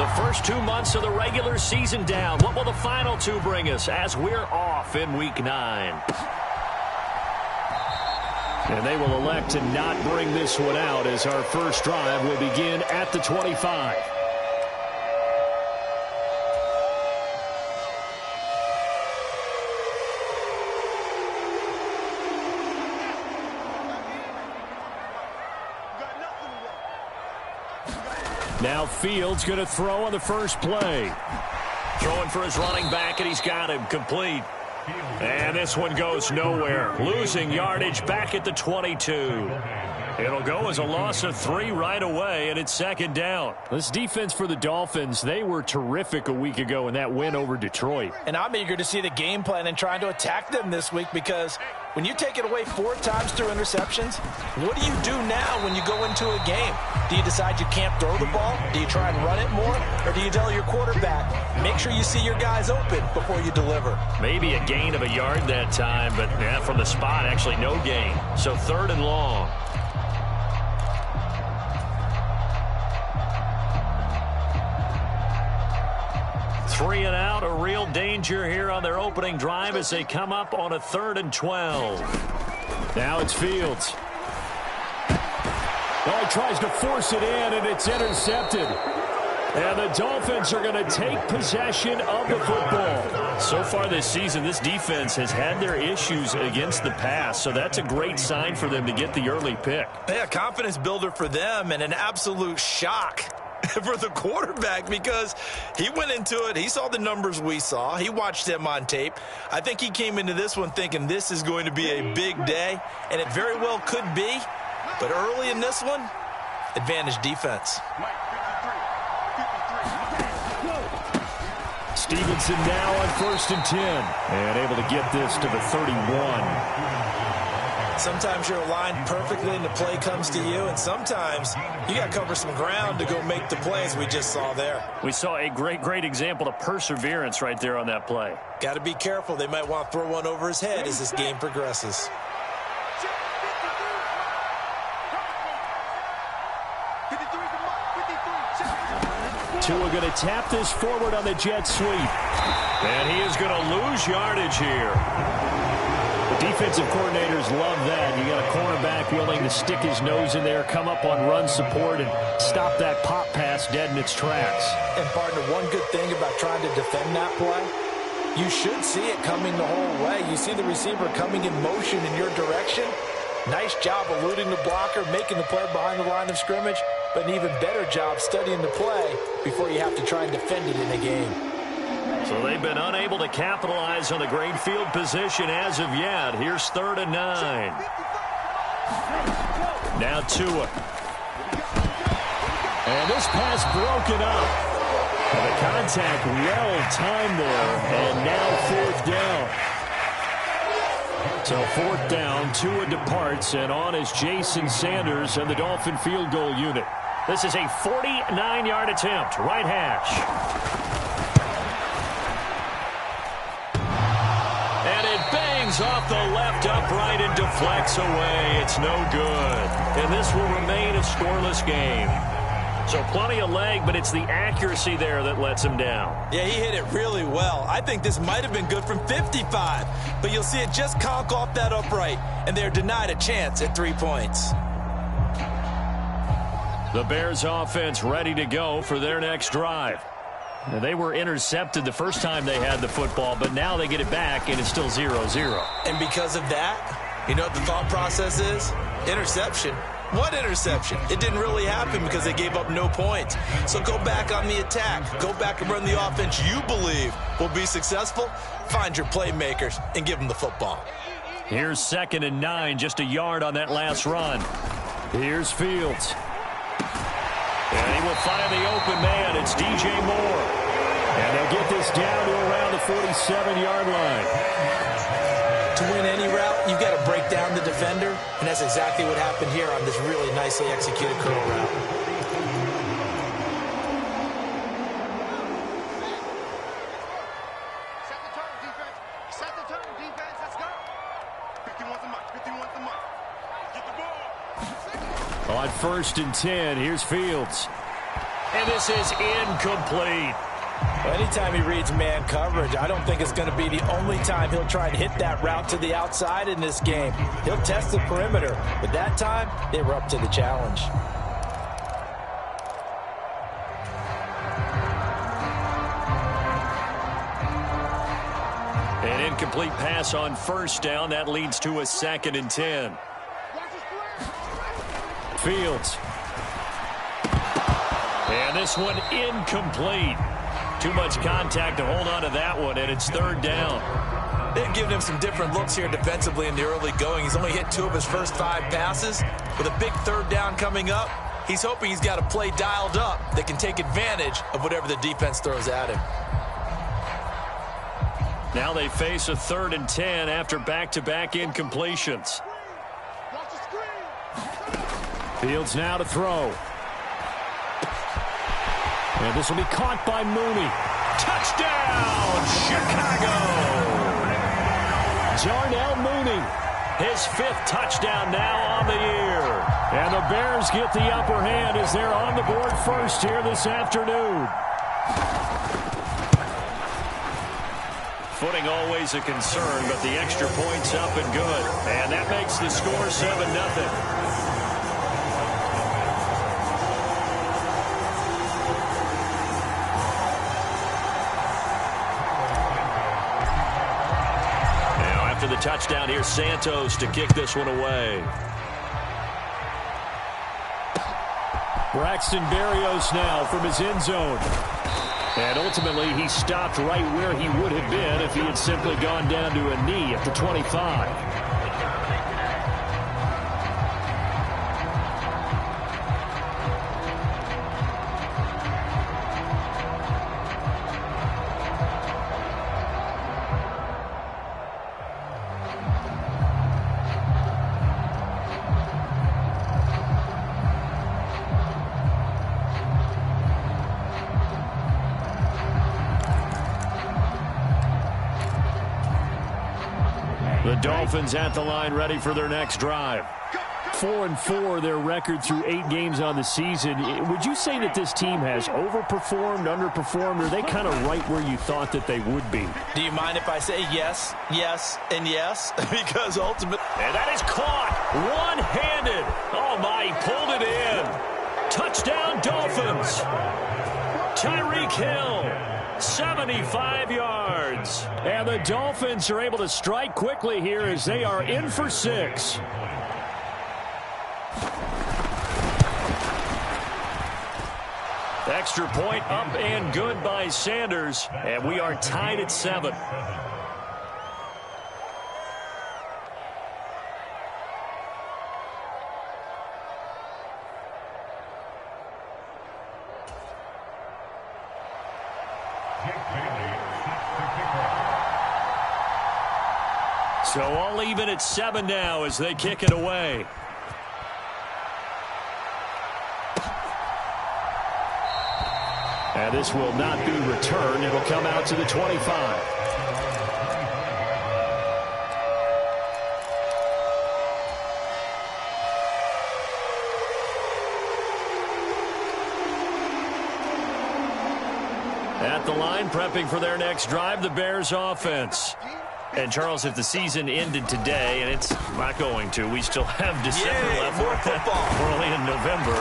The first 2 months of the regular season down. What will the final two bring us as we're off in Week 9? And they will elect to not bring this one out as our first drive will begin at the 25. Now Fields going to throw on the first play. Throwing for his running back, and he's got him complete. And this one goes nowhere. Losing yardage back at the 22. It'll go as a loss of 3 right away, and it's second down. This defense for the Dolphins, they were terrific a week ago in that win over Detroit. And I'm eager to see the game plan and trying to attack them this week, because when you take it away 4 times through interceptions, what do you do now when you go into a game? Do you decide you can't throw the ball? Do you try and run it more? Or do you tell your quarterback, make sure you see your guys open before you deliver? Maybe a gain of a yard that time, but from the spot, actually no gain. So 3rd and long. Three and out, a real danger here on their opening drive as they come up on a 3rd and 12. Now it's Fields. Oh, he tries to force it in, and it's intercepted. And the Dolphins are going to take possession of the football. So far this season, this defense has had their issues against the pass, so that's a great sign for them to get the early pick. Yeah, confidence builder for them, and an absolute shock for the quarterback, because he went into it, he saw the numbers we saw, he watched them on tape. I think he came into this one thinking this is going to be a big day, and it very well could be, but early in this one, advantage defense. Stevenson now on 1st and 10, and able to get this to the 31. Sometimes you're aligned perfectly and the play comes to you, and sometimes you got to cover some ground to go make the plays we just saw there. We saw a great example of perseverance right there on that play. Got to be careful. They might want to throw one over his head as this game progresses. Tua going to tap this forward on the jet sweep. And he is going to lose yardage here. The defensive coordinators love that. You got a cornerback willing to stick his nose in there, come up on run support, and stop that pop pass dead in its tracks. And, partner, one good thing about trying to defend that play, you should see it coming the whole way. You see the receiver coming in motion in your direction. Nice job eluding the blocker, making the play behind the line of scrimmage, but an even better job studying the play before you have to try and defend it in a game. So they've been unable to capitalize on the great field position as of yet. Here's 3rd and 9. Now Tua. And this pass broken up. And the contact well timed there. And now 4th down. So 4th down, Tua departs, and on is Jason Sanders and the Dolphin field goal unit. This is a 49-yard attempt, right hash. And it bangs off the left upright and deflects away. It's no good. And this will remain a scoreless game. So plenty of leg, but it's the accuracy there that lets him down. Yeah, he hit it really well. I think this might have been good from 55, but you'll see it just conk off that upright, and they're denied a chance at 3 points. The Bears offense ready to go for their next drive. Now, they were intercepted the first time they had the football, but now they get it back, and it's still 0-0. And because of that, you know what the thought process is? Interception. What interception? It didn't really happen because they gave up no points. So go back on the attack. Go back and run the offense you believe will be successful. Find your playmakers and give them the football. Here's 2nd and 9, just a yard on that last run. Here's Fields. And he will find the open man. It's DJ Moore. And they'll get this down to around the 47-yard line. To win any route, you've got to break down the defender, and that's exactly what happened here on this really nicely executed curl route. Set the tone, defense. Set the tone, defense. Let's go. 51's the mark. 51's the mark. Get the ball. On 1st and 10, here's Fields. And this is incomplete. Anytime he reads man coverage, I don't think it's going to be the only time he'll try to hit that route to the outside in this game. He'll test the perimeter, but that time, they were up to the challenge. An incomplete pass on first down. That leads to a 2nd and 10. Fields. And this one incomplete. Too much contact to hold on to that one, and it's 3rd down. They've given him some different looks here defensively in the early going. He's only hit 2 of his first 5 passes. With a big 3rd down coming up, he's hoping he's got a play dialed up that can take advantage of whatever the defense throws at him. Now they face a 3rd and 10 after back-to-back incompletions. Fields now to throw. And this will be caught by Mooney. Touchdown, Chicago! Darnell Mooney, his 5th touchdown now on the year. And the Bears get the upper hand as they're on the board first here this afternoon. Footing always a concern, but the extra point's up and good. And that makes the score 7-0. After the touchdown, here's Santos to kick this one away. Braxton Berrios now from his end zone. And ultimately, he stopped right where he would have been if he had simply gone down to a knee at the 25. The Dolphins at the line, ready for their next drive. 4-4, their record through 8 games on the season. Would you say that this team has overperformed, underperformed, or are they kind of right where you thought that they would be? Do you mind if I say yes, yes, and yes? Because ultimately... And that is caught one-handed. Oh, my, he pulled it in. Touchdown, Dolphins. Tyreek Hill. 75 yards. And the Dolphins are able to strike quickly here as they are in for 6. Extra point up and good by Sanders. And we are tied at 7. So all even at 7 now as they kick it away. And this will not be returned. It'll come out to the 25. At the line, prepping for their next drive, the Bears offense. And, Charles, if the season ended today, and it's not going to, we still have December left. More football. We're only in November.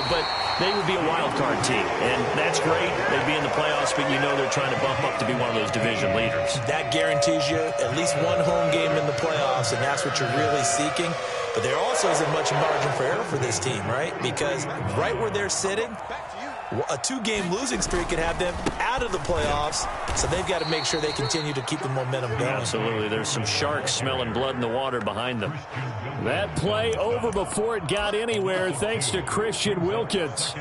But they would be a wild card team, and that's great. They'd be in the playoffs, but you know they're trying to bump up to be one of those division leaders. That guarantees you at least one home game in the playoffs, and that's what you're really seeking. But there also isn't much margin for error for this team, right? Because right where they're sitting, a 2-game losing streak could have them out of the playoffs, so they've got to make sure they continue to keep the momentum going. Absolutely. There's some sharks smelling blood in the water behind them. That play over before it got anywhere thanks to Christian Wilkins.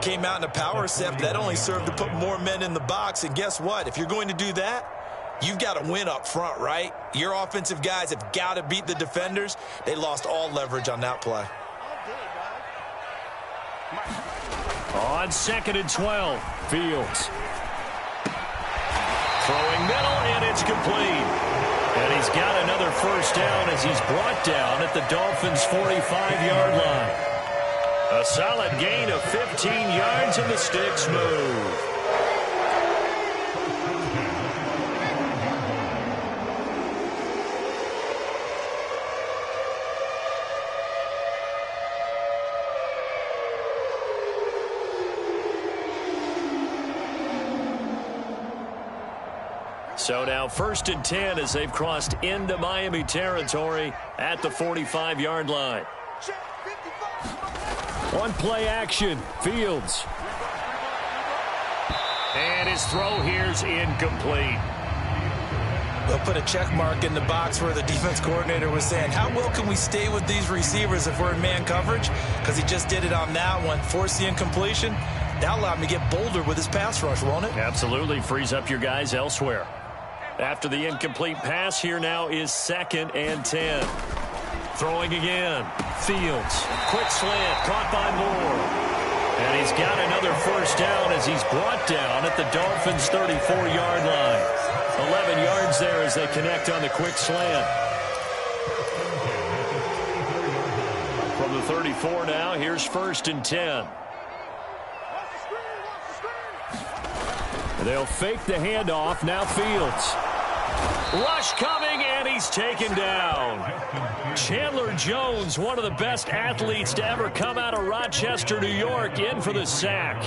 Came out in a power set, but that only served to put more men in the box. And guess what? If you're going to do that, you've got to win up front, right? Your offensive guys have got to beat the defenders. They lost all leverage on that play. On 2nd and 12, Fields. Throwing middle, and it's complete. And he's got another first down as he's brought down at the Dolphins' 45-yard line. A solid gain of 15 yards, and the sticks move. So now 1st and 10 as they've crossed into Miami territory at the 45-yard line. One play action. Fields. And his throw here's incomplete. They'll put a check mark in the box where the defense coordinator was saying, how well can we stay with these receivers if we're in man coverage? Because he just did it on that one. Force the incompletion. That'll allow him to get bolder with his pass rush, won't it? Absolutely. Frees up your guys elsewhere. After the incomplete pass, here now is 2nd and 10. Throwing again. Fields. Quick slant. Caught by Moore. And he's got another first down as he's brought down at the Dolphins' 34-yard line. 11 yards there as they connect on the quick slant. From the 34 now, here's 1st and 10. They'll fake the handoff. Now Fields. Rush coming, and he's taken down. Chandler Jones, one of the best athletes to ever come out of Rochester, New York, in for the sack.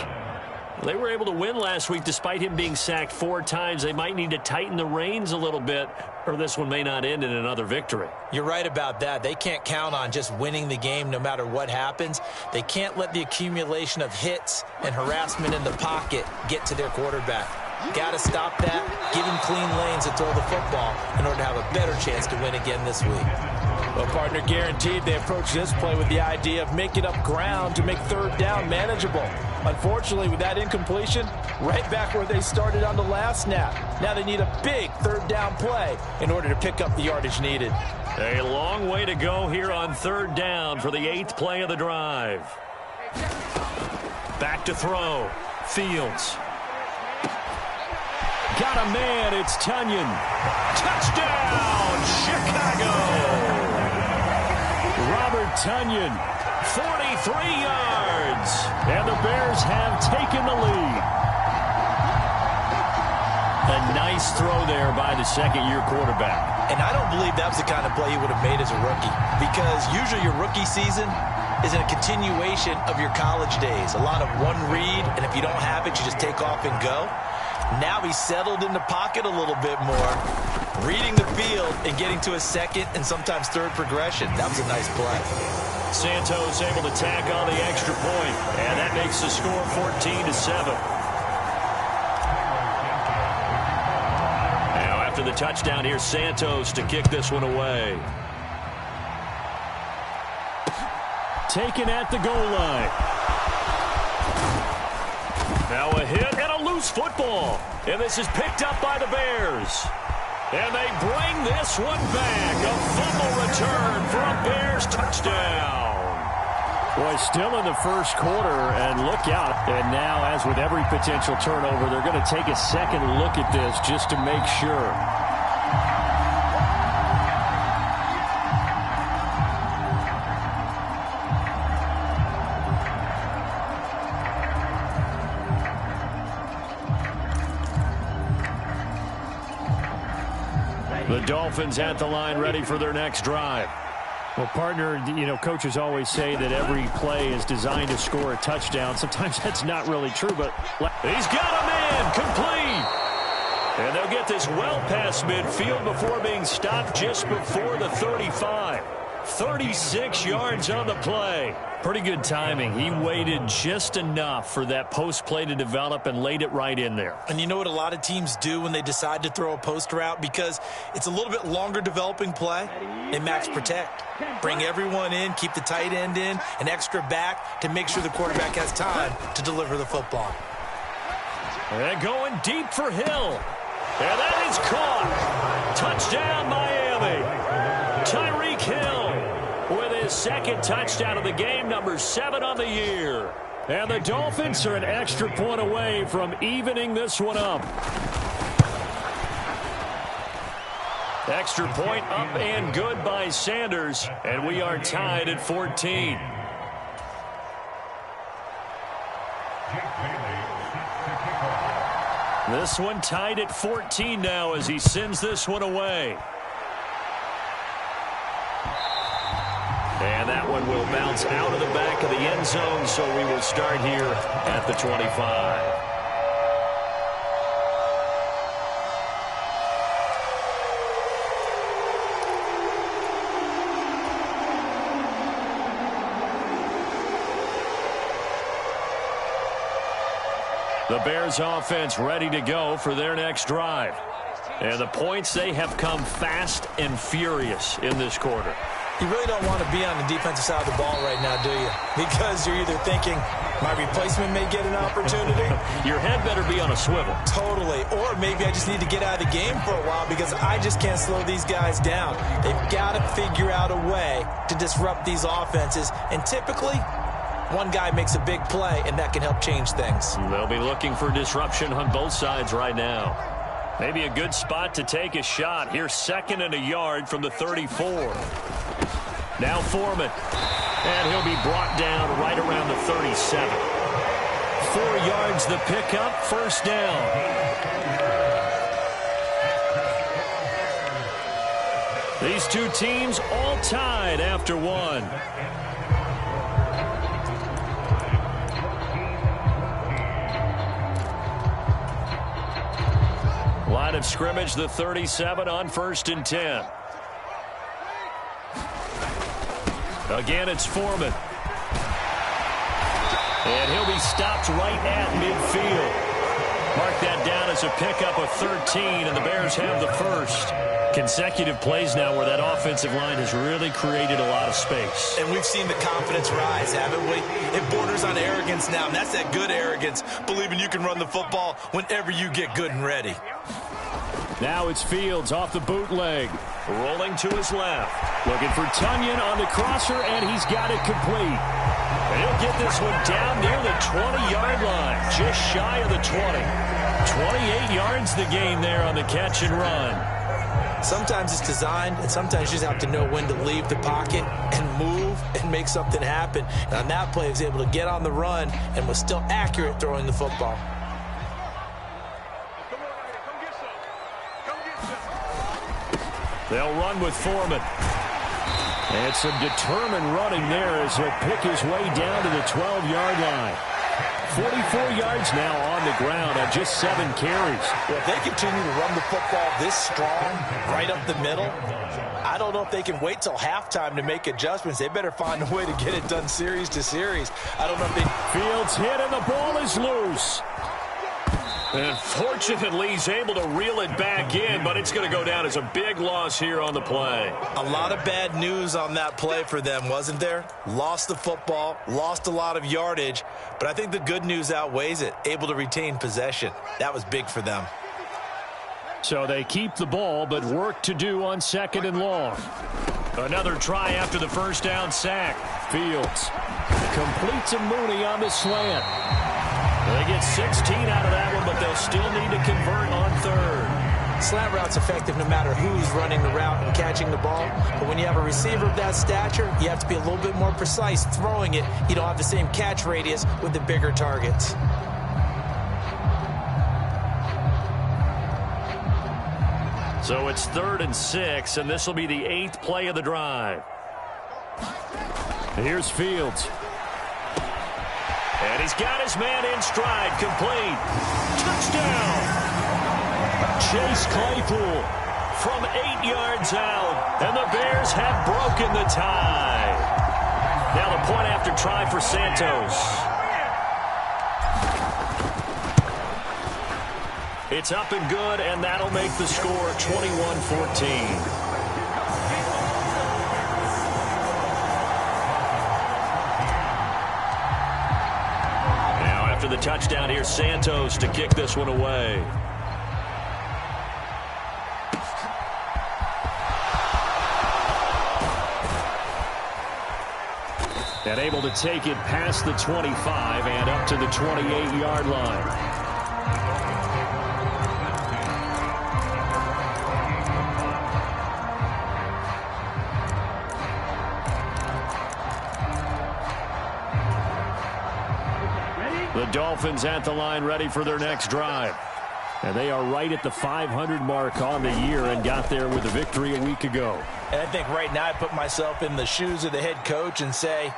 They were able to win last week despite him being sacked 4 times. They might need to tighten the reins a little bit, or this one may not end in another victory. You're right about that. They can't count on just winning the game no matter what happens. They can't let the accumulation of hits and harassment in the pocket get to their quarterback. Got to stop that, give him clean lanes to throw the football in order to have a better chance to win again this week. Well, partner, guaranteed they approach this play with the idea of making up ground to make 3rd down manageable. Unfortunately, with that incompletion, right back where they started on the last snap. Now they need a big 3rd down play in order to pick up the yardage needed. A long way to go here on 3rd down for the 8th play of the drive. Back to throw. Fields. Got a man. It's Tunyon. Touchdown, Chicago. Robert Tunyon, 43 yards. And the Bears have taken the lead. A nice throw there by the 2nd-year quarterback. And I don't believe that was the kind of play he would have made as a rookie, because usually your rookie season is a continuation of your college days. A lot of one read, and if you don't have it, you just take off and go. Now he's settled in the pocket a little bit more, reading the field and getting to a 2nd and sometimes 3rd progression. That was a nice play. Santos able to tack on the extra point, and that makes the score 14-7. Now after the touchdown, here's Santos to kick this one away. Taken at the goal line. Now a hit and a loose football. And this is picked up by the Bears. And they bring this one back. A fumble return for a Bears touchdown. Boy, still in the 1st quarter, and look out. And now, as with every potential turnover, they're going to take a second look at this just to make sure. The Dolphins at the line, ready for their next drive. Well, partner, you know, coaches always say that every play is designed to score a touchdown. Sometimes that's not really true, but he's got a man, complete. And they'll get this well past midfield before being stopped just before the 35. 36 yards on the play. Pretty good timing. He waited just enough for that post play to develop and laid it right in there. And you know what a lot of teams do when they decide to throw a post route? Because it's a little bit longer developing play. They max protect. Bring everyone in, keep the tight end in, an extra back to make sure the quarterback has time to deliver the football. And going deep for Hill. And that is caught. Touchdown, Miami. Tyreek Hill with his 2nd touchdown of the game, number 7 on the year. And the Dolphins are an extra point away from evening this one up. Extra point up and good by Sanders, and we are tied at 14. This one tied at 14 now as he sends this one away. And that one will bounce out of the back of the end zone, so we will start here at the 25. The Bears offense ready to go for their next drive. And the points, they have come fast and furious in this quarter. You really don't want to be on the defensive side of the ball right now, do you? Because you're either thinking, my replacement may get an opportunity. Your head better be on a swivel. Totally. Or maybe I just need to get out of the game for a while because I just can't slow these guys down. They've got to figure out a way to disrupt these offenses. And typically, one guy makes a big play, and that can help change things. They'll be looking for disruption on both sides right now. Maybe a good spot to take a shot. Here's 2nd and a yard from the 34. Now Foreman. And he'll be brought down right around the 37. 4 yards the pickup, first down. These two teams all tied after one. Line of scrimmage, the 37 on 1st and 10. Again, it's Foreman. And he'll be stopped right at midfield. Mark that down as a pickup of 13, and the Bears have the first. Consecutive plays now where that offensive line has really created a lot of space. And we've seen the confidence rise, haven't we? It borders on arrogance now, and that's that good arrogance, believing you can run the football whenever you get good and ready. Now it's Fields off the bootleg. Rolling to his left. Looking for Tunyon on the crosser, and he's got it complete. And he'll get this one down near the 20-yard line, just shy of the 20. 28 yards the gain there on the catch and run. Sometimes it's designed, and sometimes you just have to know when to leave the pocket and move and make something happen. And on that play, he was able to get on the run and was still accurate throwing the football. They'll run with Foreman. And some determined running there as he'll pick his way down to the 12-yard line. 44 yards now on the ground on just 7 carries. Well, if they continue to run the football this strong, right up the middle, I don't know if they can wait till halftime to make adjustments. They better find a way to get it done series to series. I don't know if they... Fields hit and the ball is loose. And fortunately, he's able to reel it back in, but it's going to go down as a big loss here on the play. A lot of bad news on that play for them, wasn't there? Lost the football, lost a lot of yardage, but I think the good news outweighs it. Able to retain possession. That was big for them. So they keep the ball, but work to do on 2nd and long. Another try after the first down sack. Fields completes a Mooney on the slant. They get 16 out of that one, but they'll still need to convert on 3rd. Slant route's effective no matter who's running the route and catching the ball. But when you have a receiver of that stature, you have to be a little bit more precise throwing it. You don't have the same catch radius with the bigger targets. So it's 3rd and 6, and this will be the 8th play of the drive. Here's Fields. And he's got his man in stride, complete. Touchdown! Chase Claypool from 8 yards out, and the Bears have broken the tie. Now the point after try for Santos. It's up and good, and that'll make the score 21-14. After the touchdown, here's Santos to kick this one away. And able to take it past the 25 and up to the 28-yard line. The Dolphins at the line ready for their next drive. And they are right at the 500 mark on the year and got there with a victory a week ago. And I think right now I put myself in the shoes of the head coach and say,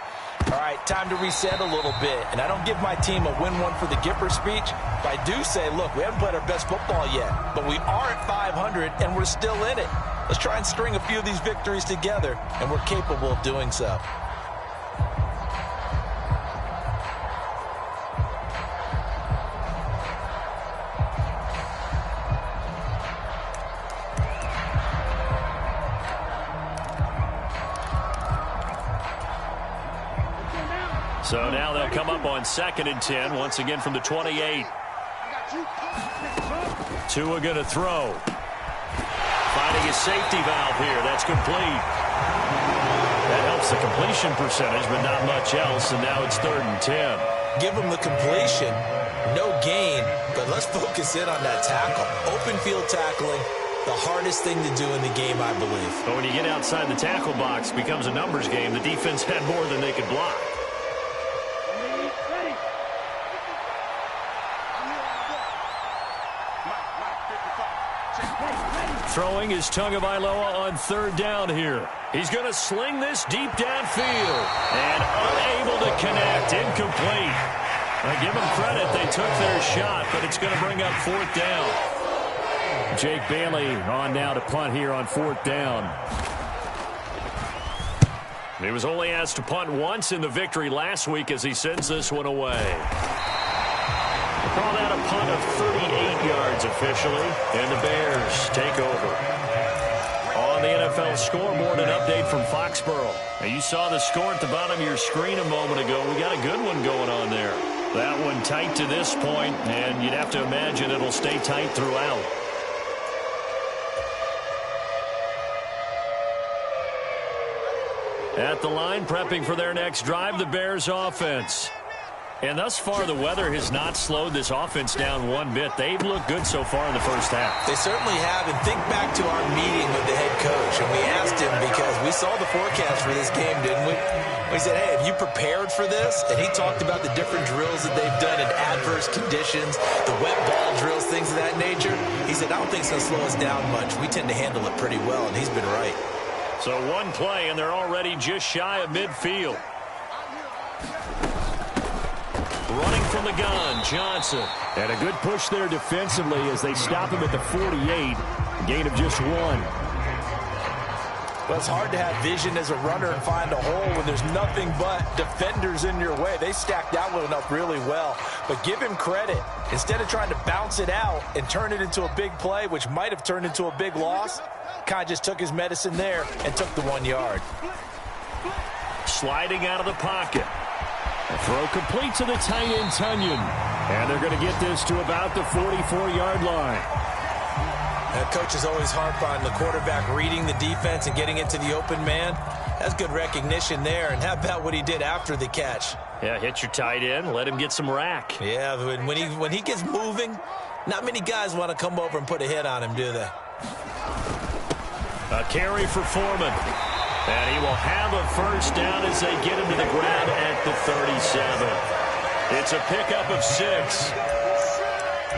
all right, time to reset a little bit. And I don't give my team a win one for the Gipper speech, but I do say, look, we haven't played our best football yet, but we are at 500 and we're still in it. Let's try and string a few of these victories together, and we're capable of doing so. So now they'll come up on 2nd and 10, once again from the 28. Tua going to throw. Finding his safety valve here. That's complete. That helps the completion percentage, but not much else, and now it's 3rd and 10. Give him the completion, no gain, but let's focus in on that tackle. Open field tackling, the hardest thing to do in the game, I believe. But when you get outside the tackle box, it becomes a numbers game. The defense had more than they could block. Throwing is Tagovailoa on 3rd down here. He's going to sling this deep downfield. And unable to connect. Incomplete. I give them credit. They took their shot, but it's going to bring up 4th down. Jake Bailey on now to punt here on 4th down. He was only asked to punt once in the victory last week as he sends this one away. Call that a punt of 38 yards officially, and the Bears take over. On the NFL scoreboard, an update from Foxborough. Now, you saw the score at the bottom of your screen a moment ago. We got a good one going on there. That one tight to this point, and you'd have to imagine it'll stay tight throughout. At the line, prepping for their next drive, the Bears offense. And thus far, the weather has not slowed this offense down one bit. They've looked good so far in the first half. They certainly have. And think back to our meeting with the head coach. And we asked him, because we saw the forecast for this game, didn't we? We said, hey, have you prepared for this? And he talked about the different drills that they've done in adverse conditions, the wet ball drills, things of that nature. He said, I don't think it's going to slow us down much. We tend to handle it pretty well, and he's been right. So one play, and they're already just shy of midfield. Running from the gun, Johnson. And a good push there defensively as they stop him at the 48. Gain of just 1. Well, it's hard to have vision as a runner and find a hole when there's nothing but defenders in your way. They stacked that one up really well. But give him credit. Instead of trying to bounce it out and turn it into a big play, which might have turned into a big loss, Kai just took his medicine there and took the 1 yard. Sliding out of the pocket. A throw complete to the tight end, Tunyon. And they're going to get this to about the 44-yard line. Coach is always harp on the quarterback reading the defense and getting into the open man. That's good recognition there. And how about what he did after the catch? Yeah, hit your tight end, let him get some rack. Yeah, when he gets moving, not many guys want to come over and put a hit on him, do they? A carry for Foreman. And he will have a first down as they get him to the ground at the 37. It's a pickup of 6.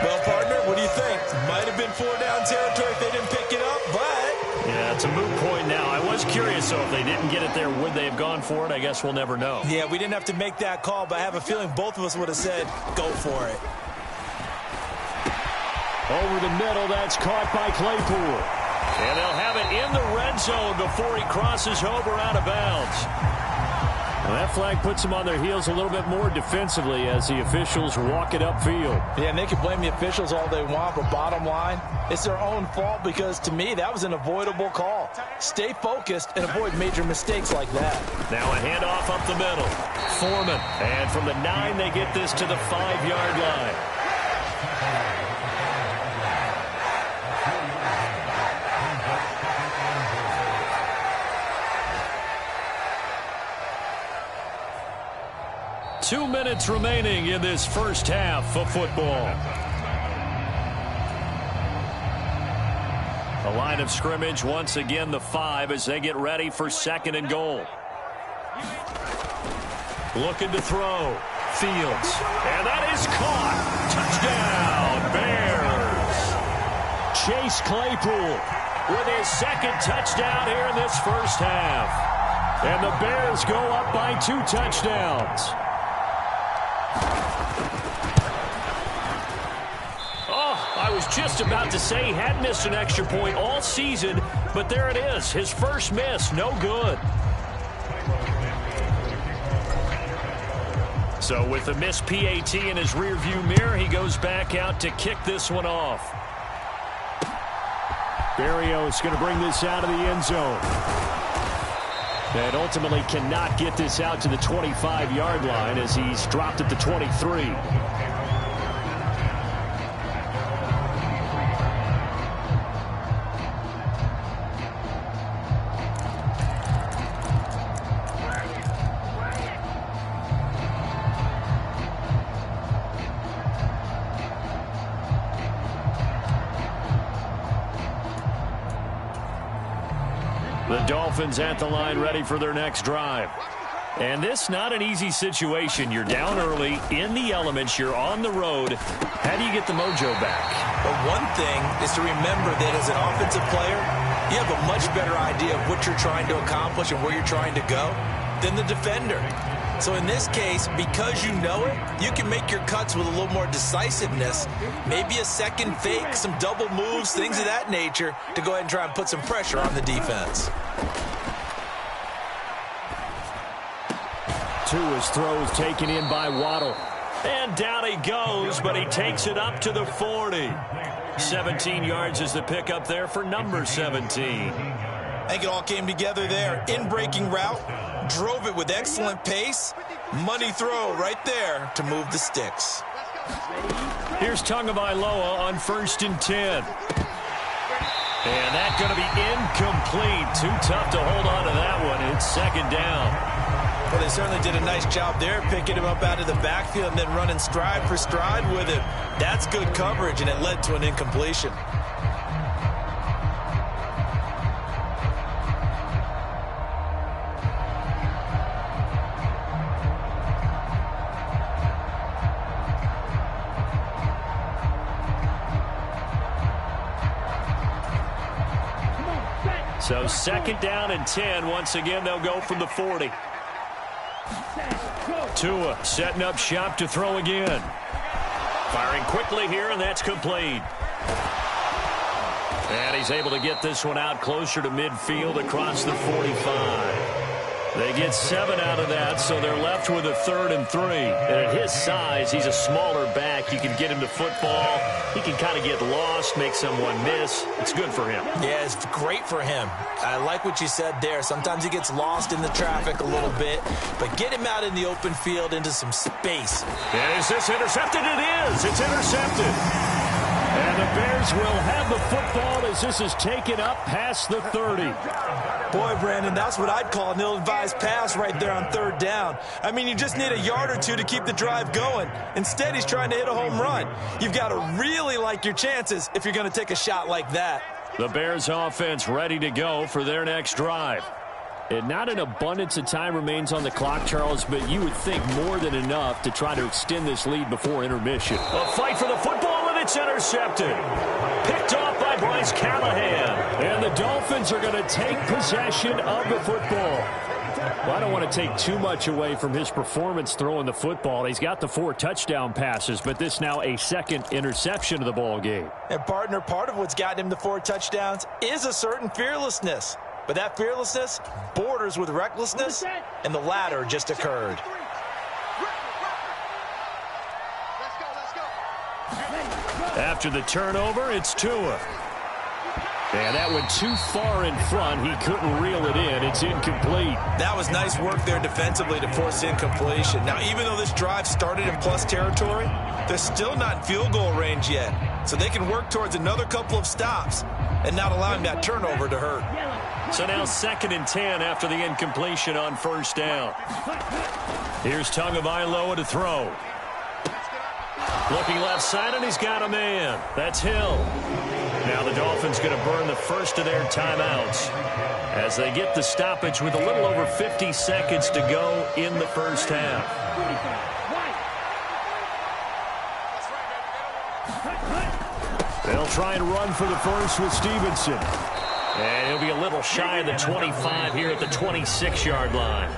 Well, partner, what do you think? Might have been 4-down territory if they didn't pick it up, but... Yeah, it's a moot point now. I was curious, so if they didn't get it there, would they have gone for it? I guess we'll never know. Yeah, we didn't have to make that call, but I have a feeling both of us would have said, go for it. Over the middle, that's caught by Claypool. And they'll have it in the red zone before he crosses over out of bounds. Well, that flag puts them on their heels a little bit more defensively as the officials walk it upfield. Yeah, and they can blame the officials all they want, but bottom line, it's their own fault because, to me, that was an avoidable call. Stay focused and avoid major mistakes like that. Now a handoff up the middle. Foreman. And from the 9, they get this to the 5-yard line. 2 minutes remaining in this first half of football. The line of scrimmage, once again, the 5 as they get ready for 2nd and goal. Looking to throw. Fields. And that is caught. Touchdown, Bears. Chase Claypool with his second touchdown here in this first half. And the Bears go up by 2 touchdowns. I was just about to say he had missed an extra point all season, but there it is. His first miss, no good. So with the missed PAT in his rearview mirror, he goes back out to kick this one off. Berrios going to bring this out of the end zone. And ultimately cannot get this out to the 25-yard line as he's dropped at the 23. The Dolphins at the line ready for their next drive. And this not an easy situation. You're down early, in the elements, you're on the road. How do you get the mojo back? But one thing is to remember that as an offensive player, you have a much better idea of what you're trying to accomplish and where you're trying to go than the defender. So in this case, because you know it, you can make your cuts with a little more decisiveness, maybe a second fake, some double moves, things of that nature, to go ahead and try and put some pressure on the defense. Tua's throw is taken in by Waddle. And down he goes, but he takes it up to the 40. 17 yards is the pickup there for number 17. I think it all came together there. In-breaking route, drove it with excellent pace. Money throw right there to move the sticks. Here's Tagovailoa on 1st and 10. And that's going to be incomplete. Too tough to hold on to that one. It's 2nd down. Well, they certainly did a nice job there, picking him up out of the backfield and then running stride for stride with him. That's good coverage, and it led to an incompletion. So 2nd down and 10. Once again, they'll go from the 40. Tua setting up shop to throw again. Firing quickly here, and that's complete. And he's able to get this one out closer to midfield across the 45. They get 7 out of that, so they're left with a 3rd and 3. And at his size, he's a smaller back. You can get him to football. He can kind of get lost, make someone miss. It's good for him. Yeah, it's great for him. I like what you said there. Sometimes he gets lost in the traffic a little bit, but get him out in the open field into some space. And is this intercepted? It is. It's intercepted. And the Bears will have the football as this is taken up past the 30. Boy, Brandon, that's what I'd call an ill-advised pass right there on 3rd down. I mean, you just need a yard or two to keep the drive going. Instead, he's trying to hit a home run. You've got to really like your chances if you're going to take a shot like that. The Bears offense ready to go for their next drive. And not an abundance of time remains on the clock, Charles, but you would think more than enough to try to extend this lead before intermission. A fight for the football, and it's intercepted. Picked off by Bryce Callahan. And the Dolphins are going to take possession of the football. Well, I don't want to take too much away from his performance throwing the football. He's got the 4 touchdown passes, but this now a 2nd interception of the ball game. And, partner, part of what's gotten him the 4 touchdowns is a certain fearlessness. But that fearlessness borders with recklessness, and the latter just occurred. After the turnover, it's Tua. And that went too far in front. He couldn't reel it in. It's incomplete. That was nice work there defensively to force incompletion. Now, even though this drive started in plus territory, they're still not in field goal range yet. So they can work towards another couple of stops and not allowing that turnover to hurt. So now 2nd and 10 after the incompletion on 1st down. Here's Tagovailoa to throw. Looking left side, and he's got a man. That's Hill. Now the Dolphins going to burn the first of their timeouts as they get the stoppage with a little over 50 seconds to go in the first half. They'll try and run for the first with Stevenson. And he'll be a little shy of the 25 here at the 26-yard line.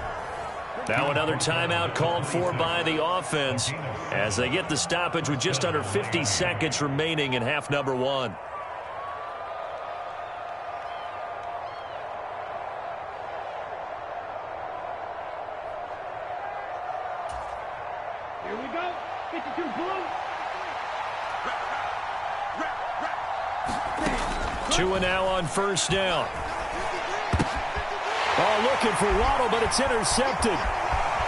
Now another timeout called for by the offense as they get the stoppage with just under 50 seconds remaining in half number one. Here we go. 52 blue. 2 and now on first down. Oh, looking for Waddle, but it's intercepted.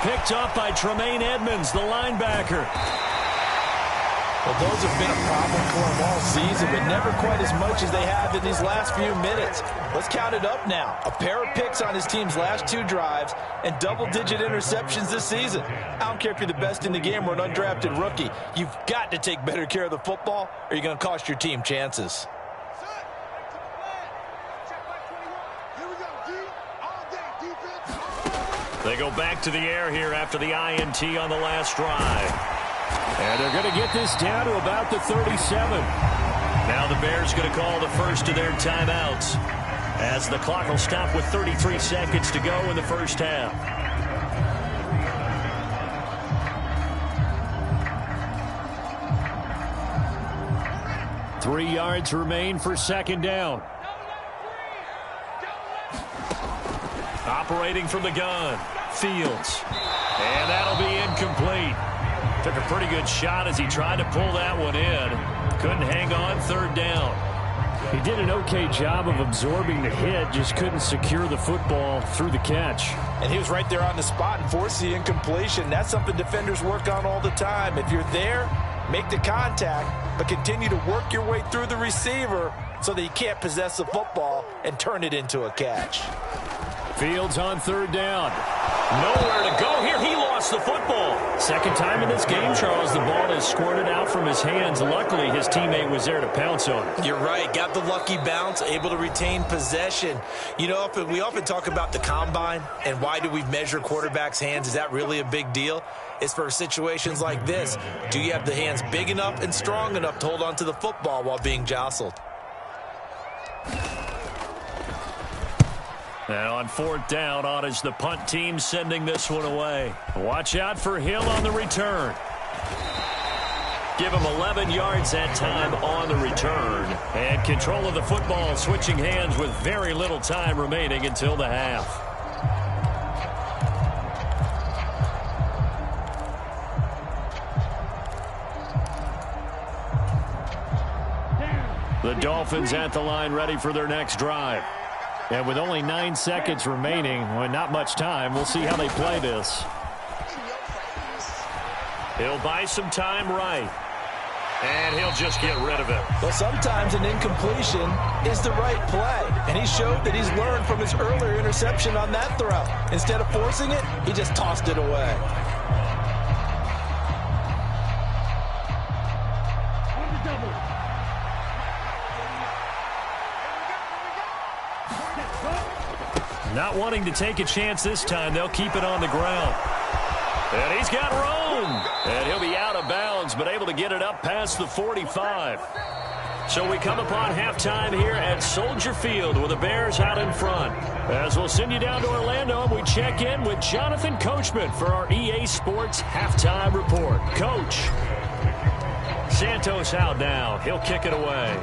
Picked up by Tremaine Edmonds, the linebacker. Well, those have been a problem for him all season, but never quite as much as they have in these last few minutes. Let's count it up now. A pair of picks on his team's last 2 drives and double-digit interceptions this season. I don't care if you're the best in the game or an undrafted rookie. You've got to take better care of the football or you're going to cost your team chances. They go back to the air here after the INT on the last drive. And they're going to get this down to about the 37. Now the Bears going to call the first of their timeouts as the clock will stop with 33 seconds to go in the first half. Three yards remain for second down. Operating from the gun, Fields. And that'll be incomplete. Took a pretty good shot as he tried to pull that one in. Couldn't hang on, third down. He did an okay job of absorbing the hit, just couldn't secure the football through the catch. And he was right there on the spot and forced the incompletion. That's something defenders work on all the time. If you're there, make the contact, but continue to work your way through the receiver so that you can't possess the football and turn it into a catch. Fields on third down. Nowhere to go here. He lost the football. Second time in this game, Charles, the ball has squirted out from his hands. Luckily, his teammate was there to pounce on it. You're right. Got the lucky bounce, able to retain possession. You know, we often talk about the combine and why do we measure quarterbacks' hands. Is that really a big deal? It's for situations like this. Do you have the hands big enough and strong enough to hold on to the football while being jostled? Now on fourth down, on is the punt team sending this one away. Watch out for Hill on the return. Give him 11 yards that time on the return. And control of the football, switching hands with very little time remaining until the half. The Dolphins at the line ready for their next drive. And with only 9 seconds remaining, well, not much time, we'll see how they play this. He'll buy some time right. And he'll just get rid of it. Well, sometimes an incompletion is the right play. And he showed that he's learned from his earlier interception on that throw. Instead of forcing it, he just tossed it away. Not wanting to take a chance this time, they'll keep it on the ground. And he's got room. And he'll be out of bounds, but able to get it up past the 45. So we come upon halftime here at Soldier Field with the Bears out in front. As we'll send you down to Orlando, and we check in with Jonathan Coachman for our EA Sports Halftime Report. Coach, Santos out now. He'll kick it away.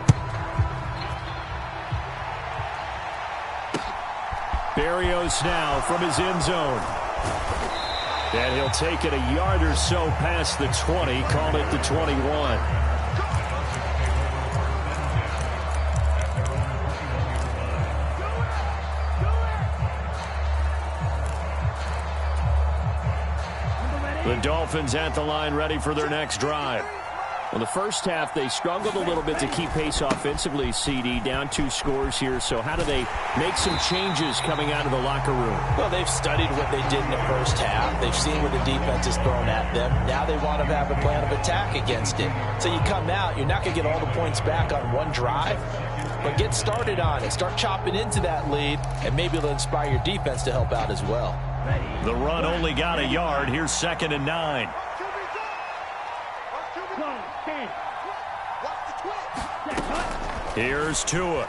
Berrios now from his end zone. And he'll take it a yard or so past the 20, call it the 21. The Dolphins at the line ready for their next drive. Well, the first half, they struggled a little bit to keep pace offensively, CD, down 2 scores here. So how do they make some changes coming out of the locker room? Well, they've studied what they did in the first half. They've seen what the defense has thrown at them. Now they want to have a plan of attack against it. So you come out, you're not going to get all the points back on one drive, but get started on it. Start chopping into that lead, and maybe it'll inspire your defense to help out as well. The run only got a yard. Here's 2nd and 9. Here's Tua.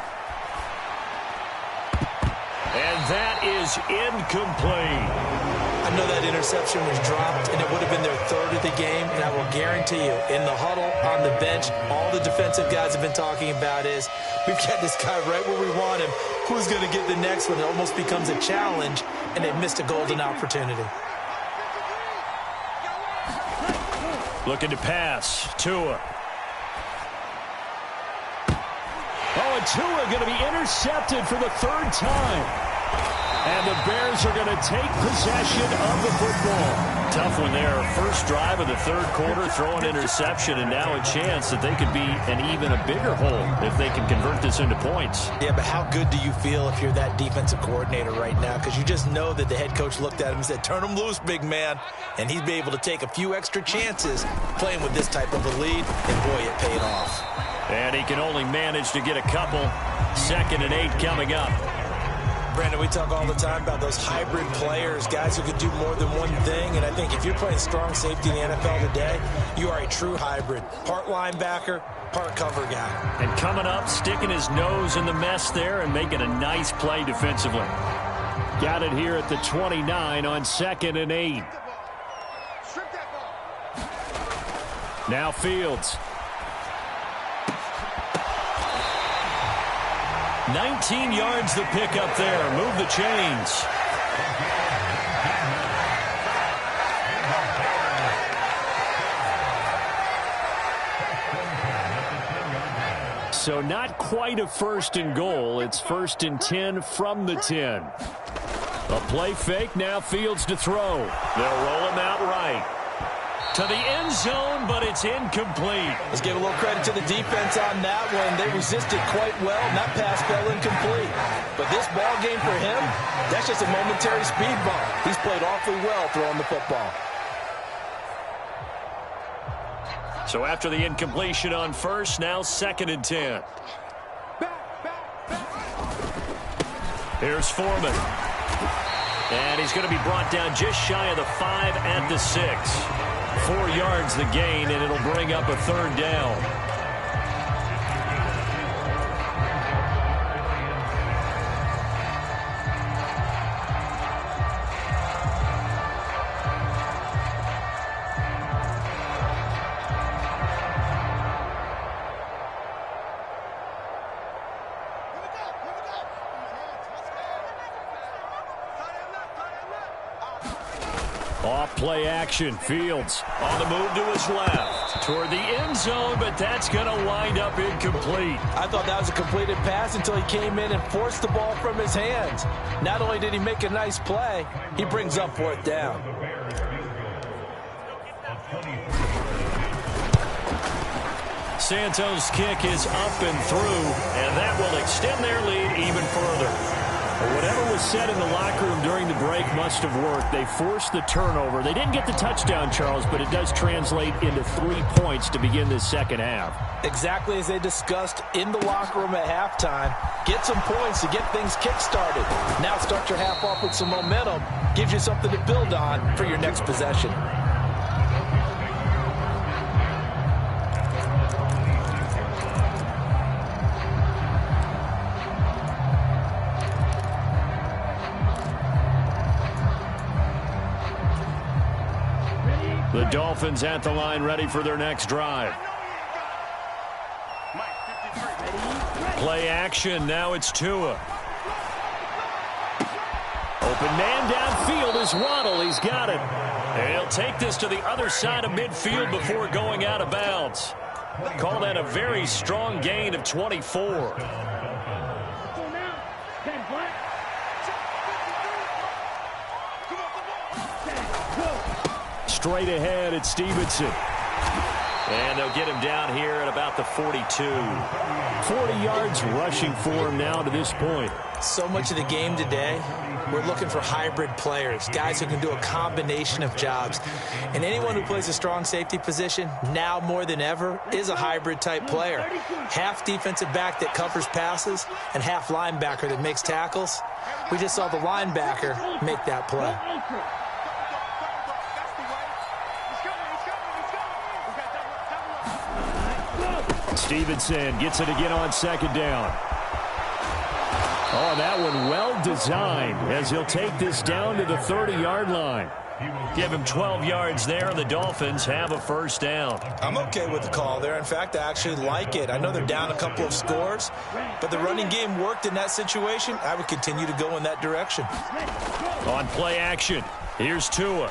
And that is incomplete. I know that interception was dropped, and it would have been their third of the game, and I will guarantee you, in the huddle, on the bench, all the defensive guys have been talking about is, we've got this guy right where we want him. Who's going to get the next one? It almost becomes a challenge, and they've missed a golden opportunity. Looking to pass. Tua. Oh, and Tua going to be intercepted for the third time. And the Bears are going to take possession of the football. Tough one there. First drive of the third quarter, throw an interception, and now a chance that they could be an even a bigger hole if they can convert this into points. Yeah, but how good do you feel if you're that defensive coordinator right now? Because you just know that the head coach looked at him and said, turn him loose, big man. And he'd be able to take a few extra chances playing with this type of a lead, and boy, it paid off. And he can only manage to get a couple. 2nd and 8 coming up. Brandon, we talk all the time about those hybrid players, guys who could do more than one thing. And I think if you're playing strong safety in the NFL today, you are a true hybrid. Part linebacker, part cover guy. And coming up, sticking his nose in the mess there and making a nice play defensively. Got it here at the 29 on 2nd and 8. Now Fields. 19 yards the pick up there. Move the chains. So not quite a 1st and goal. It's 1st and 10 from the 10. A play fake. Now Fields to throw. They'll roll him out right. To the end zone, but it's incomplete. Let's give a little credit to the defense on that one. They resisted quite well. That pass fell incomplete. But this ball game for him, that's just a momentary speed bump. He's played awfully well throwing the football. So after the incompletion on 1st, now 2nd and 10. Here's Foreman. And he's going to be brought down just shy of the 5 at the 6. 4 yards the gain, and it'll bring up a 3rd down. Off play action. Fields on the move to his left. Toward the end zone, but that's going to wind up incomplete. I thought that was a completed pass until he came in and forced the ball from his hands. Not only did he make a nice play, he brings up 4th down. Santos' kick is up and through, and that will extend their lead even further. Whatever was said in the locker room during the break must have worked. They forced the turnover. They didn't get the touchdown, Charles, but it does translate into 3 points to begin this second half. Exactly as they discussed in the locker room at halftime. Get some points to get things kick-started. Now start your half off with some momentum. Gives you something to build on for your next possession. The Dolphins at the line, ready for their next drive. Play action. Now it's Tua. Open man downfield is Waddle. He's got it. And he'll take this to the other side of midfield before going out of bounds. Call that a very strong gain of 24. Straight ahead, it's Stevenson. And they'll get him down here at about the 42. 40 yards rushing for him now to this point. So much of the game today, we're looking for hybrid players, guys who can do a combination of jobs. And anyone who plays a strong safety position, now more than ever, is a hybrid-type player. Half defensive back that covers passes and half linebacker that makes tackles. We just saw the linebacker make that play. Stevenson gets it again on second down. Oh, that one well designed as he'll take this down to the 30-yard line. Give him 12 yards there, and the Dolphins have a first down. I'm okay with the call there. In fact, I actually like it. I know they're down a couple of scores, but the running game worked in that situation. I would continue to go in that direction. On play action, here's Tua.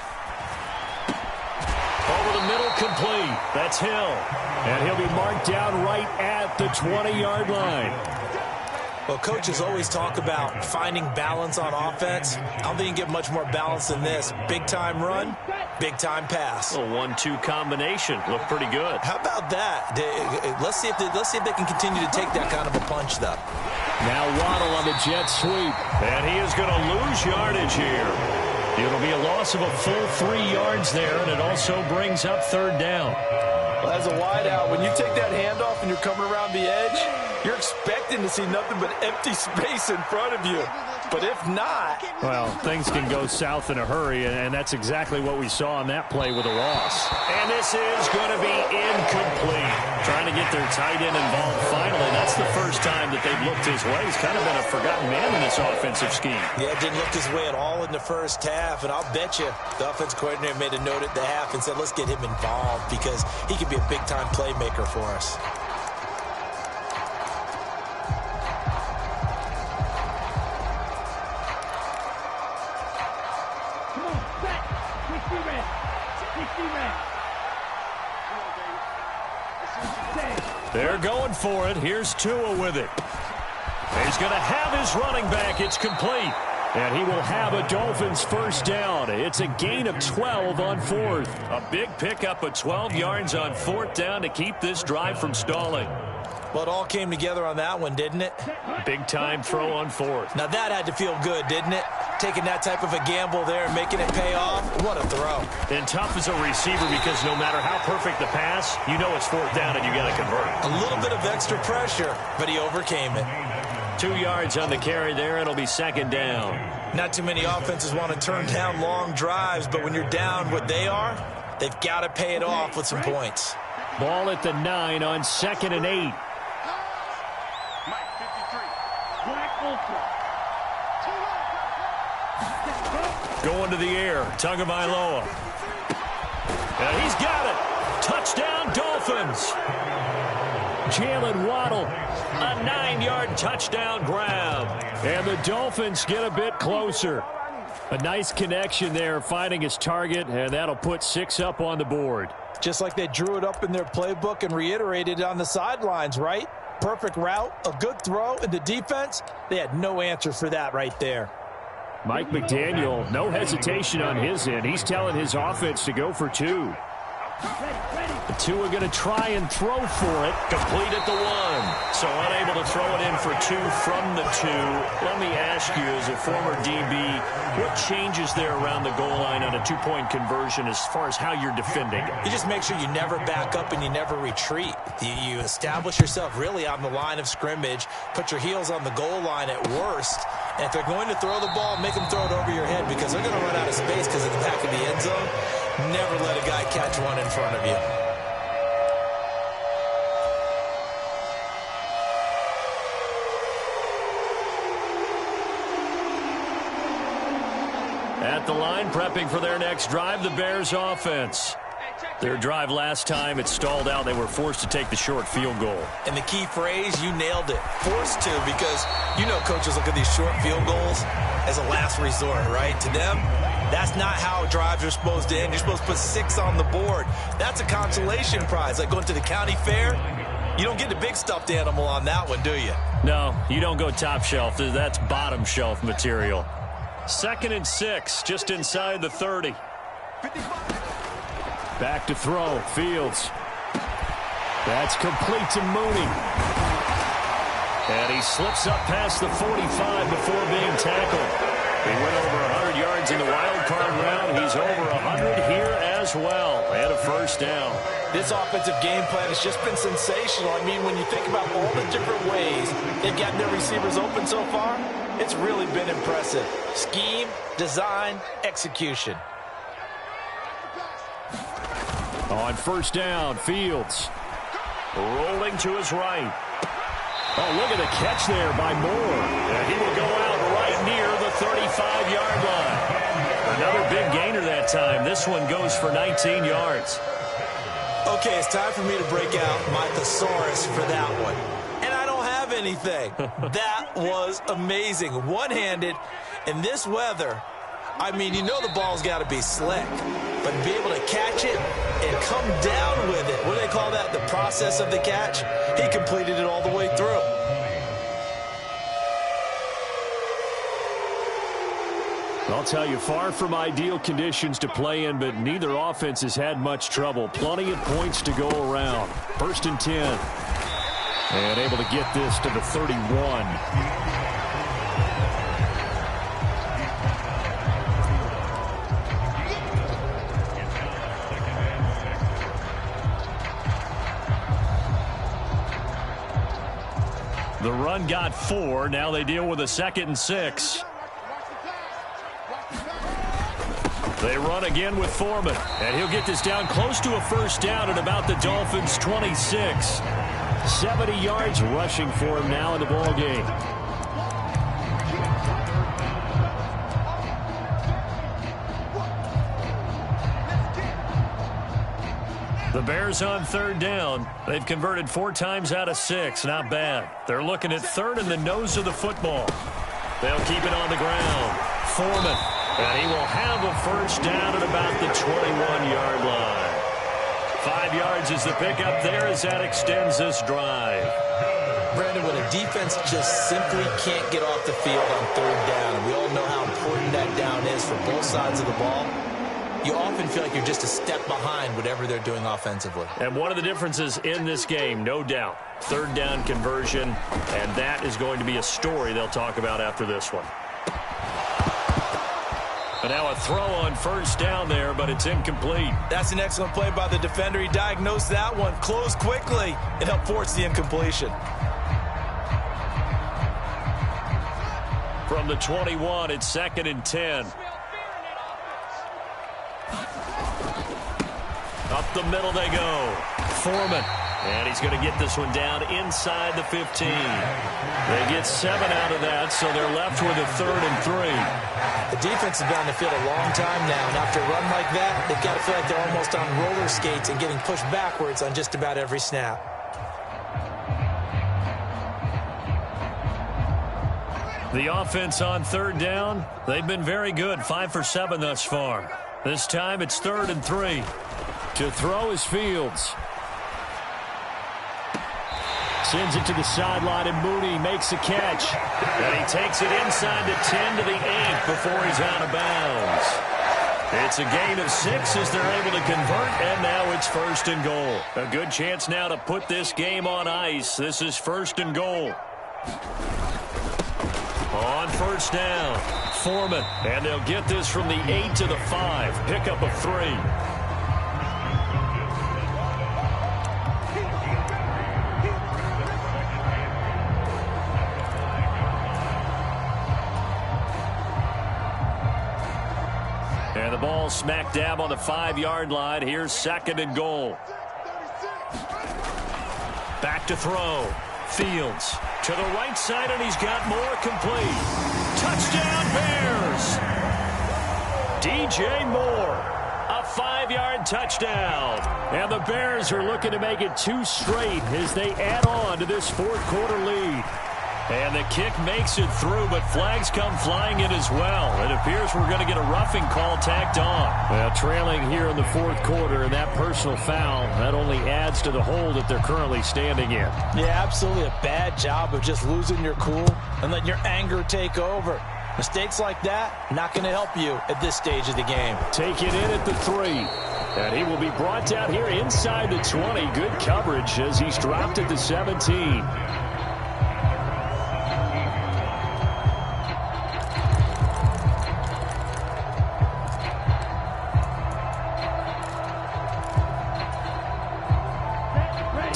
Over the middle, complete. That's Hill. And he'll be marked down right at the 20-yard line. Well, coaches always talk about finding balance on offense. I don't think you get much more balance than this. Big-time run, big-time pass. A 1-2 combination. Looked pretty good. How about that? Let's see if they can continue to take that kind of a punch, though. Now Waddle on the jet sweep. And he is going to lose yardage here. It'll be a loss of a full 3 yards there, and it also brings up third down. Well, as a wideout, when you take that handoff and you're coming around the edge, you're expecting to see nothing but empty space in front of you. But if not... Well, things can go south in a hurry, and that's exactly what we saw on that play with a loss. And this is going to be incomplete. Trying to get their tight end involved finally. That's the first time that they've looked his way. He's kind of been a forgotten man in this offensive scheme. Yeah, it didn't look his way at all in the first half, and I'll bet you the offense coordinator made a note at the half and said, let's get him involved because he could be a big-time playmaker for us. They're going for it. Here's Tua with it. He's going to have his running back. It's complete. And he will have a Dolphins first down. It's a gain of 12 on fourth. A big pickup of 12 yards on fourth down to keep this drive from stalling. Well, it all came together on that one, didn't it? Big-time throw on fourth. Now, that had to feel good, didn't it? Taking that type of a gamble there and making it pay off. What a throw. And tough as a receiver because no matter how perfect the pass, you know it's fourth down and you got to convert. A little bit of extra pressure, but he overcame it. 2 yards on the carry there. It'll be second down. Not too many offenses want to turn down long drives, but when you're down what they are, they've got to pay it off with some points. Ball at the 9 on 2nd and 8. Going to the air, Tagovailoa. And he's got it. Touchdown, Dolphins. Jalen Waddle, a 9-yard touchdown grab. And the Dolphins get a bit closer. A nice connection there, finding his target, and that'll put 6 up on the board. Just like they drew it up in their playbook and reiterated it on the sidelines, right? Perfect route, a good throw, and the defense, they had no answer for that right there. Mike McDaniel, no hesitation on his end. He's telling his offense to go for 2. The 2 are going to try and throw for it. Complete at the 1. So unable to throw it in for 2 from the 2. Let me ask you, as a former DB, what changes there around the goal line on a 2-point conversion as far as how you're defending it? You just make sure you never back up and you never retreat. You establish yourself really on the line of scrimmage, put your heels on the goal line at worst, and if they're going to throw the ball, make them throw it over your head because they're going to run out of space because of the back of the end zone. Never let a guy catch one in front of you. At the line, prepping for their next drive, the Bears offense. Their drive last time, it stalled out. They were forced to take the short field goal. And the key phrase, you nailed it. Forced to, because you know coaches look at these short field goals as a last resort, right? To them, that's not how drives are supposed to end. You're supposed to put 6 on the board. That's a consolation prize. Like going to the county fair, you don't get the big stuffed animal on that one, do you? No, you don't go top shelf. That's bottom shelf material. 2nd and 6, just inside the 30. Back to throw, Fields. That's complete to Mooney. And he slips up past the 45 before being tackled. He went over 100 yards in the wild card round. He's over 100 here as well. And a first down. This offensive game plan has just been sensational. I mean, when you think about all the different ways they've gotten their receivers open so far, it's really been impressive. Scheme, design, execution. On first down, Fields. Rolling to his right. Oh, look at the catch there by Moore. And he will go out right near the 35-yard line. Another big gainer that time. This one goes for 19 yards. Okay, it's time for me to break out my thesaurus for that one. And I don't have anything. That was amazing. One-handed in this weather. I mean, you know the ball's got to be slick. But to be able to catch it and come down with it, what do they call that? The process of the catch? He completed it all the way through. I'll tell you, far from ideal conditions to play in, but neither offense has had much trouble. Plenty of points to go around. 1st and 10. And able to get this to the 31. The run got 4. Now they deal with a 2nd and 6. They run again with Foreman. And he'll get this down close to a 1st down at about the Dolphins' 26. 70 yards rushing for him now in the ball game. The Bears on 3rd down. They've converted 4 times out of 6. Not bad. They're looking at 3rd in the nose of the football. They'll keep it on the ground. Foreman. And he will have a 1st down at about the 21-yard line. 5 yards is the pickup there as that extends this drive. Brandon, when a defense just simply can't get off the field on 3rd down, and we all know how important that down is for both sides of the ball, you often feel like you're just a step behind whatever they're doing offensively. And one of the differences in this game, no doubt, 3rd down conversion, and that is going to be a story they'll talk about after this one. But now a throw on 1st down there, but it's incomplete. That's an excellent play by the defender. He diagnosed that one, closed quickly, and helped force the incompletion. From the 21, it's 2nd and 10. Up the middle they go. Foreman. And he's going to get this one down inside the 15. They get 7 out of that, so they're left with a 3rd and 3. The defense has been on the field a long time now, and after a run like that, they've got to feel like they're almost on roller skates and getting pushed backwards on just about every snap. The offense on 3rd down, they've been very good, 5 for 7 thus far. This time it's 3rd and 3. To throw is Fields. Sends it to the sideline, and Mooney makes the catch. And he takes it inside the 10 to the 8 before he's out of bounds. It's a gain of 6 as they're able to convert, and now it's 1st and goal. A good chance now to put this game on ice. This is 1st and goal. On 1st down, Foreman. And they'll get this from the 8 to the 5. Pickup of 3. And the ball smack dab on the 5-yard line. Here's 2nd and goal. Back to throw. Fields to the right side, and he's got more complete. Touchdown Bears! DJ Moore, a 5-yard touchdown. And the Bears are looking to make it 2 straight as they add on to this 4th quarter lead. And the kick makes it through, but flags come flying in as well. It appears we're going to get a roughing call tacked on. Well, trailing here in the 4th quarter, and that personal foul, that only adds to the hole that they're currently standing in. Yeah, absolutely a bad job of just losing your cool and letting your anger take over. Mistakes like that, not going to help you at this stage of the game. Take it in at the 3. And he will be brought down here inside the 20. Good coverage as he's dropped at the 17.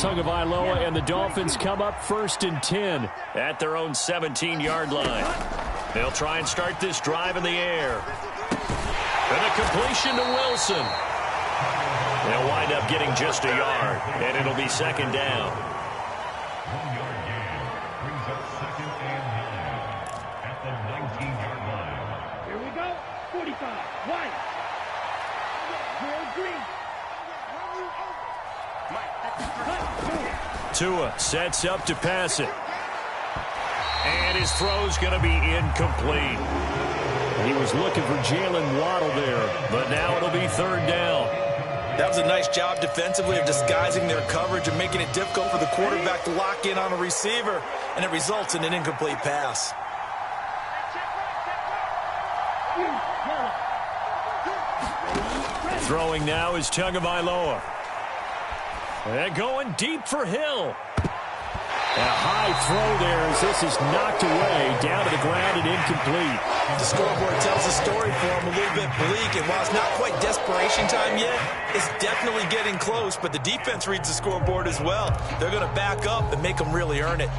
Tagovailoa and the Dolphins come up 1st and 10 at their own 17-yard line. They'll try and start this drive in the air. And a completion to Wilson. They'll wind end up getting just a yard, and it'll be second down. 1 yard gain brings up second and 9 at the 19-yard line. Here we go. 45. White. Green. Tua sets up to pass it. And his throw's going to be incomplete. He was looking for Jalen Waddle there, but now it'll be third down. That was a nice job defensively of disguising their coverage and making it difficult for the quarterback to lock in on a receiver, and it results in an incomplete pass. Throwing now is Tagovailoa. And going deep for Hill. A high throw there as this is knocked away, down to the ground and incomplete. The scoreboard tells the story for him a little bit bleak, and while it's not quite desperation time yet, it's definitely getting close, but the defense reads the scoreboard as well. They're going to back up and make them really earn it.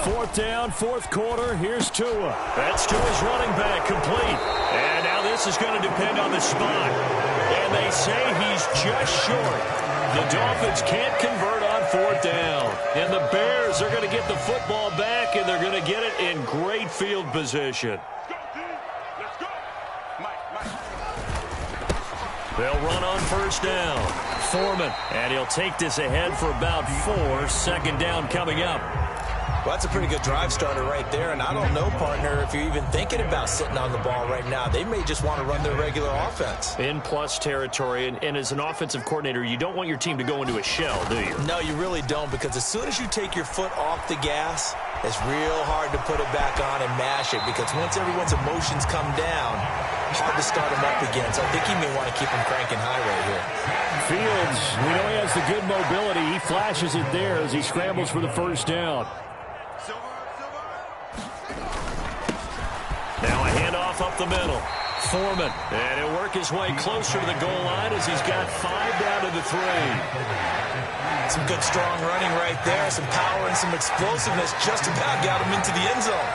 Fourth down, fourth quarter. Here's Tua. That's Tua's running back, complete. And now this is going to depend on the spot. And they say he's just short. The Dolphins can't convert on fourth down. And the Bears are going to get the football back, and they're going to get it in great field position. They'll run on first down. Foreman, and he'll take this ahead for about 4. Second down coming up. Well, that's a pretty good drive starter right there, and I don't know, partner, if you're even thinking about sitting on the ball right now. They may just want to run their regular offense. In plus territory, and as an offensive coordinator, you don't want your team to go into a shell, do you? No, you really don't, because as soon as you take your foot off the gas, it's real hard to put it back on and mash it, because once everyone's emotions come down, hard to start them up again. So I think he may want to keep them cranking high right here. Fields, we know he has the good mobility. He flashes it there as he scrambles for the first down. Now a handoff up the middle. Foreman, and he'll work his way closer to the goal line as he's got 5 down to the 3. Some good strong running right there, some power and some explosiveness, just about got him into the end zone.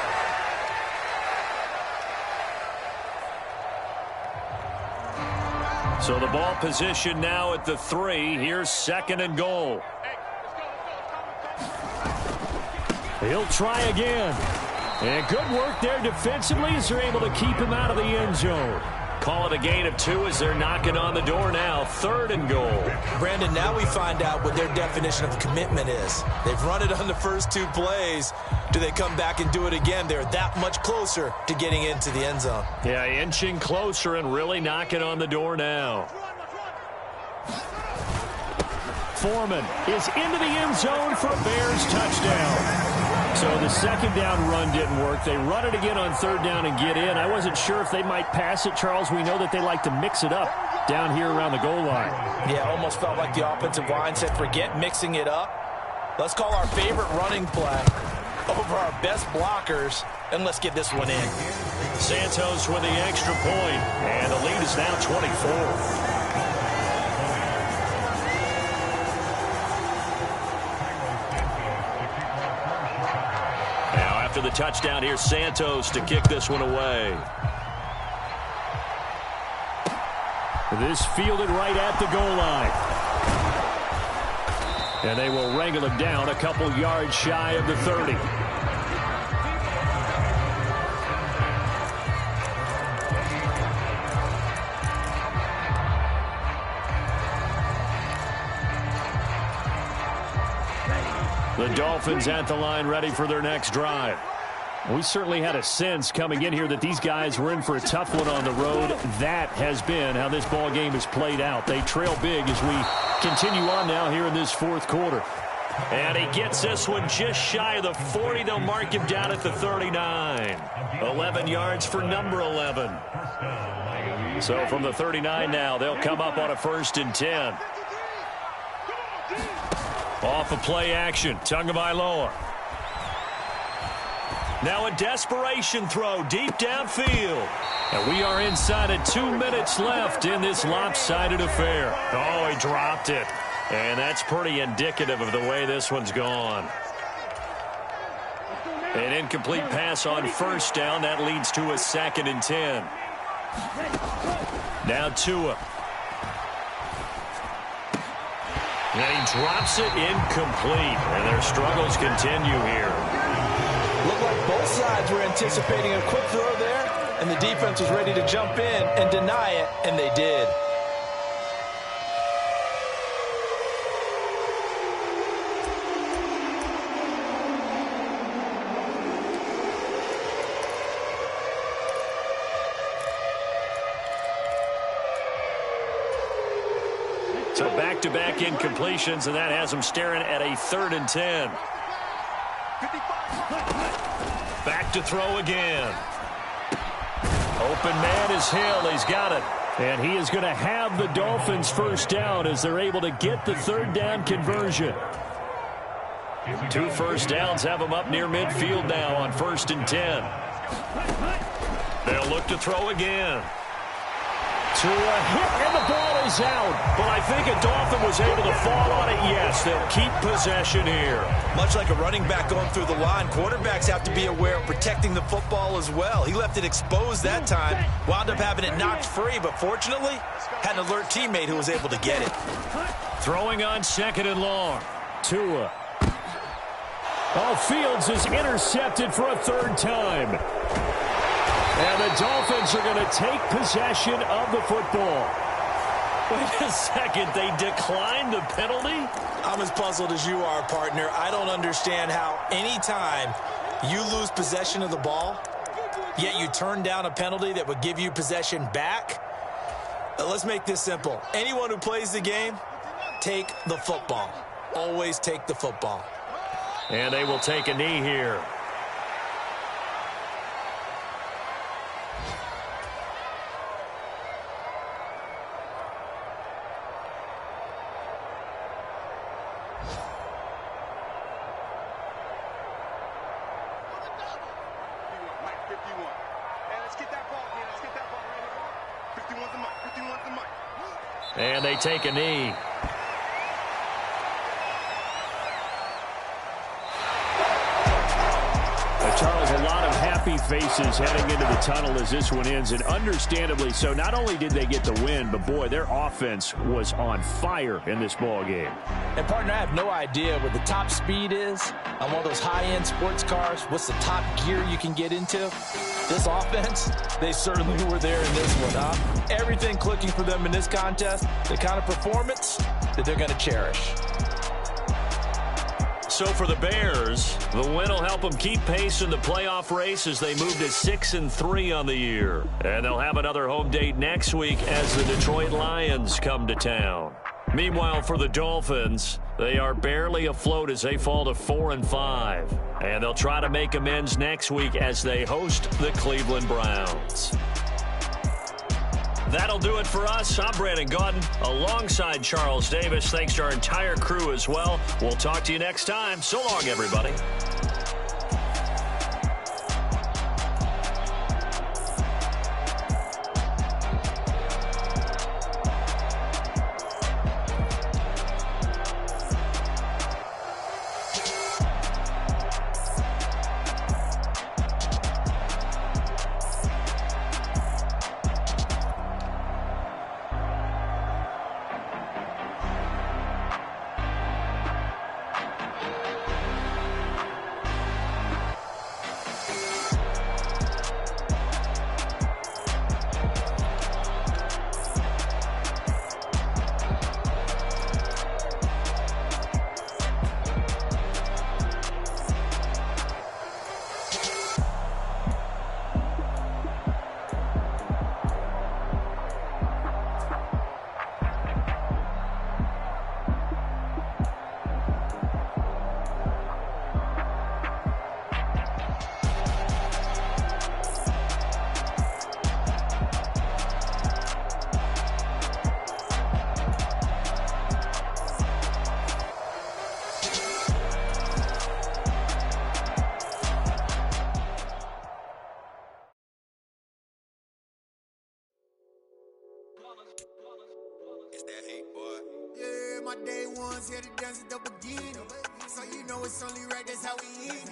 So the ball position now at the 3. Here's second and goal. He'll try again. And good work there defensively as they're able to keep him out of the end zone. Call it a gain of 2 as they're knocking on the door now. Third and goal. Brandon, now we find out what their definition of commitment is. They've run it on the first 2 plays. Do they come back and do it again? They're that much closer to getting into the end zone. Yeah, inching closer and really knocking on the door now. Foreman is into the end zone for a Bears touchdown. So the second down run didn't work. They run it again on third down and get in. I wasn't sure if they might pass it, Charles. We know that they like to mix it up down here around the goal line. Yeah, almost felt like the offensive line said, forget mixing it up. Let's call our favorite running play over our best blockers, and let's get this one in. Santos with the extra point, and the lead is now 24. After the touchdown, here's Santos to kick this one away. This fielded right at the goal line. And they will wrangle him down a couple yards shy of the 30. The Dolphins at the line ready for their next drive. We certainly had a sense coming in here that these guys were in for a tough one on the road. That has been how this ball game has played out. They trail big as we continue on now here in this fourth quarter. And he gets this one just shy of the 40. They'll mark him down at the 39. 11 yards for number 11. So from the 39 now, they'll come up on a 1st and 10. Off of play action, Tagovailoa. Now a desperation throw deep downfield. And we are inside of 2 minutes left in this lopsided affair. Oh, he dropped it. And that's pretty indicative of the way this one's gone. An incomplete pass on first down. That leads to a 2nd and 10. Now Tua. And he drops it incomplete. And their struggles continue here. Looked like both sides were anticipating a quick throw there, and the defense was ready to jump in and deny it, and they did. So back-to-back incompletions, and that has them staring at a 3rd and 10. Back to throw again. Open man is Hill. He's got it. And he is going to have the Dolphins first down as they're able to get the 3rd down conversion. 2 first downs have them up near midfield now on 1st and 10. They'll look to throw again. To a hit, and the ball is out. But I think a Dolphin was able to fall on it. Yes, they'll keep possession here. Much like a running back going through the line, quarterbacks have to be aware of protecting the football as well. He left it exposed that time, wound up having it knocked free, but fortunately, had an alert teammate who was able to get it. Throwing on 2nd and long. Tua. Oh, Fields is intercepted for a 3rd time. And the Dolphins are going to take possession of the football. Wait a second, they declined the penalty? I'm as puzzled as you are, partner. I don't understand how any time you lose possession of the ball, yet you turn down a penalty that would give you possession back. Let's make this simple. Anyone who plays the game, take the football. Always take the football. And they will take a knee here. And they take a knee. Charles, a lot of happy faces heading into the tunnel as this one ends, and understandably so. Not only did they get the win, but boy, their offense was on fire in this ball game. And partner, I have no idea what the top speed is on one of those high-end sports cars. What's the top gear you can get into? This offense, they certainly were there in this one, huh? Everything clicking for them in this contest, the kind of performance that they're going to cherish. So for the Bears, the win will help them keep pace in the playoff race as they move to 6-3 on the year. And they'll have another home date next week as the Detroit Lions come to town. Meanwhile, for the Dolphins, they are barely afloat as they fall to 4-5. And they'll try to make amends next week as they host the Cleveland Browns. That'll do it for us. I'm Brandon Gaudin alongside Charles Davis. Thanks to our entire crew as well. We'll talk to you next time. So long, everybody. Yeah, my day ones here to dance at the beginning. So you know it's only right, that's how we eat.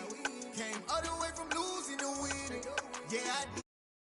Came all the way from losing to winning. Yeah, I